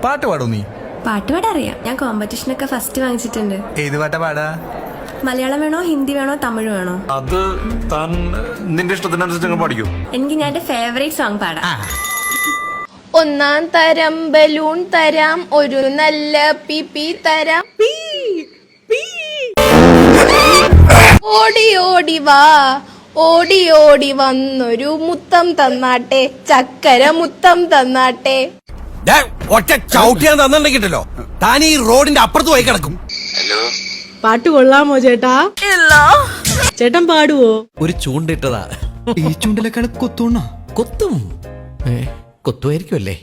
പാട്ട് പാടോ നീ? പാട്ട് പാടാൻ അറിയാം. ഞാൻ കോമ്പറ്റീഷനൊക്കെ ഫസ്റ്റ് വാങ്ങിച്ചിട്ടുണ്ട്. ഏത് പാട്ടാ പാടാ? മലയാളം വേണോ, ഹിന്ദി വേണോ, തമിഴ് വേണോ? അത് താൻ നിന്റെ ഇഷ്ടത്തിനനുസരിച്ച് പഠിക്കൂ. എനിക്ക് ഞാൻ എന്റെ ഫേവറേറ്റ് സോങ് പാടാം. ഒന്നാം തരം ബലൂൺ തരാം, ഒരു നല്ല പിപി തരാം, ഓടി ഓടി വാ, ഓടി ഓടി വന്നൊരു മുത്തം തന്നാട്ടെ, ചക്കര മുത്തം തന്നാട്ടെ. ഒറ്റ ചവിട്ടിയാൻ തന്നിട്ടുണ്ടല്ലോ താൻ ഈ റോഡിന്റെ അപ്പുറത്ത് പോയി കിടക്കും. പാട്ട് കൊള്ളാമോ ചേട്ടാ? ഇല്ല. ചേട്ടൻ പാടുവോ? ഒരു ചൂണ്ടിട്ടതാ. ഈ ചൂണ്ടിലേക്കാണ് കൊത്തൂണ. കൊത്തും. കൊത്തുമായിരിക്കും അല്ലേ?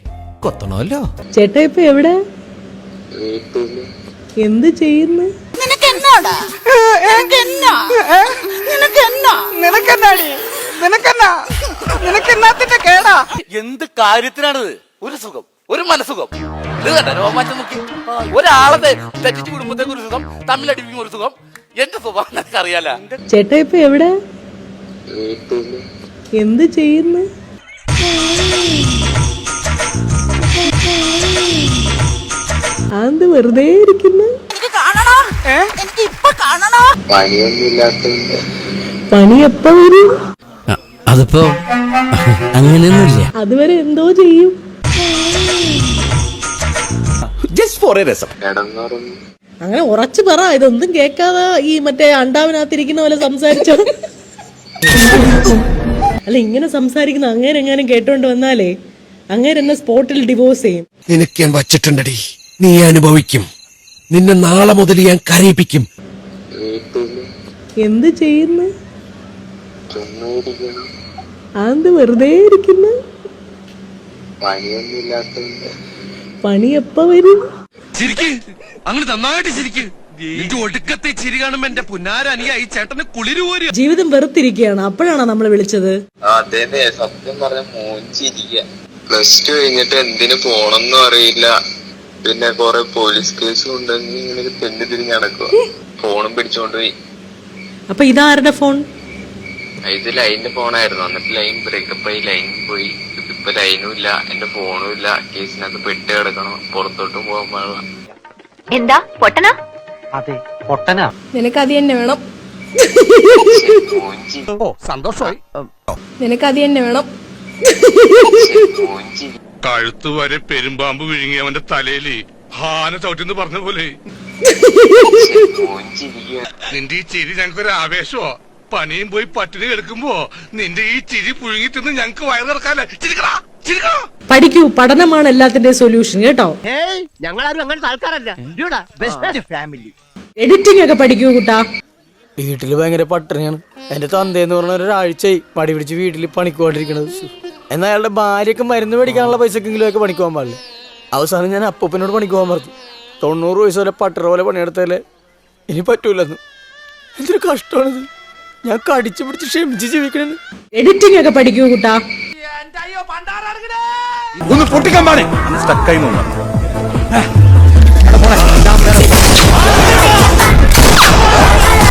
കൊത്തണമല്ലോ. ചേട്ടാ ഇപ്പൊ എവിടെ? എന്ത് ചെയ്യുന്നു? എന്ത് കാര്യത്തിനാണിത്? ഒരു സുഖം, ഒരു മനസുഖം. ഇത് കണ്ട രോമാറ്റം നോക്കി. ഒരാളെ തെറ്റിച്ച് കുടുംബത്തേക്ക് ഒരു സുഖം, തമ്മിലടിപ്പിക്കും ഒരു സുഖം. എന്റെ സ്വഭാവം നിനക്ക് അറിയാല. ചേട്ടാ ഇപ്പൊ എവിടെ? എന്ത് ചെയ്യുന്നു? അത് വെറുതെ ഇരിക്കുന്നു. പണി എപ്പ വരും? അതിപ്പോ അങ്ങനെയൊന്നുമില്ല. അതുവരെ എന്തോ ചെയ്യും. അങ്ങനെ ഉറച്ചു പറ. ഇതൊന്നും കേക്കാതെ ഈ മറ്റേ അണ്ടാവിനകത്തിരിക്കുന്ന പോലെ സംസാരിച്ചോ. അല്ല ഇങ്ങനെ സംസാരിക്കുന്ന അങ്ങനെ എങ്ങാനും കേട്ടോണ്ട് വന്നാലേ അങ്ങനെ എന്നെ സ്പോട്ടിൽ ഡിവോഴ്സ് ചെയ്യും. നിനക്ക് ഞാൻ വച്ചിട്ടുണ്ടടി, നീ അനുഭവിക്കും. നിന്നെ നാളെ മുതൽ ഞാൻ കരയിപ്പിക്കും. എന്ത് ചെയ്യുന്നു? അത് വെറുതെ ഇരിക്കുന്നു. പണി എപ്പ വരും? അങ്ങനെ നന്നായിട്ട് ചിരിക്ക്. ഒടുക്കത്തെ ചിരി കാണുമ്പോ എന്റെ പുന്നാരനിയ ഈ ചേട്ടന് കുളിര് പോരും. ജീവിതം വെറുത്തിരിക്കുകയാണ്. അപ്പോഴാണോ നമ്മളെ വിളിച്ചത്? അതെ, സത്യം പറഞ്ഞ മോഞ്ചിരിക്ക. പ്ലസ് ടു കഴിഞ്ഞിട്ട് എന്തിനു പോണെന്നും അറിയില്ല. പിന്നെ കൊറേ പോലീസ് കേസും ഉണ്ടെങ്കിൽ ഇങ്ങനെ തെന്നി തിരിഞ്ഞ് നടക്കുക. ഫോണും പിടിച്ചോണ്ടുപോയി. അപ്പൊ ഇതാരുടെ ഫോൺ? ഇത് ലൈനിന്റെ ഫോണായിരുന്നു. എന്നിട്ട് ലൈൻ ബ്രേക്കപ്പ് ആയി, ലൈൻ പോയി. ഇപ്പൊ ലൈനും ഇല്ല, എന്റെ ഫോണും ഇല്ല. കേസിനകത്ത് പെട്ട് കിടക്കണം. പുറത്തോട്ടും പോകാൻ പാടില്ല. എന്താ പൊട്ടനാ? അതെ, പൊട്ടനാ. നിനക്ക് അത് തന്നെ വേണം. സന്തോഷമായി. നിനക്ക് അത് തന്നെ വേണം. കഴുത്ത് വരെ പെരുമ്പാമ്പ് വിഴുങ്ങി അവന്റെ തലയില് ഹാന ചവിട്ടിന്ന് പറഞ്ഞ പോലെ. നിന്റെ ഈ ചിരി ഞങ്ങൾക്കൊരു ആവേശമോ? പനിയും പോയി പട്ടിണി കിടക്കുമ്പോ നിന്റെ ഈ ചിരി പുഴുങ്ങി തിന്ന് ഞങ്ങക്ക് വയറ് കിടക്കാല്ലേ? ചിരിക്കടാ, ചിരിക്കടാ. പഠിക്കൂ, പഠനമാണ് എല്ലാത്തിന്റെ സൊല്യൂഷൻ കേട്ടോ. ഞങ്ങളാരും അങ്ങനത്തെ ആൾക്കാരല്ല. എഡിറ്റിംഗ് ഒക്കെ പഠിക്കൂ കൂട്ടാ. വീട്ടില് ഭയങ്കര പട്ടിണിയാണ്. എന്റെ തന്തേന്ന് പറഞ്ഞ ഒരാഴ്ചയായി പടി പിടിച്ച് വീട്ടിൽ പണിക്കുകൊണ്ടിരിക്കണത്. എന്നാൽ അയാളുടെ ഭാര്യക്ക് മരുന്ന് മേടിക്കാനുള്ള പൈസക്കെങ്കിലും ഒക്കെ പണിക്ക് പോകാൻ പാടില്ല. അവസാനം ഞാൻ അപ്പൂപ്പനോട് പണിക്ക് പോകാൻ പറഞ്ഞു. 90 വയസ്സ് വരെ പട്ടറ പോലെ പണിയെടുത്തല്ലേ ഇനി പറ്റൂലെന്ന്. എന്തൊരു കഷ്ടമാണിത്. ഞാൻ കടിച്ചു പിടിച്ച് ക്ഷമിച്ച് ജീവിക്കണേ. എഡിറ്റിംഗ് ഒക്കെ പഠിക്കൂ കൂട്ടാ. ഒന്ന് പൊട്ടിക്കാൻ പാടേ സ്റ്റക്കായി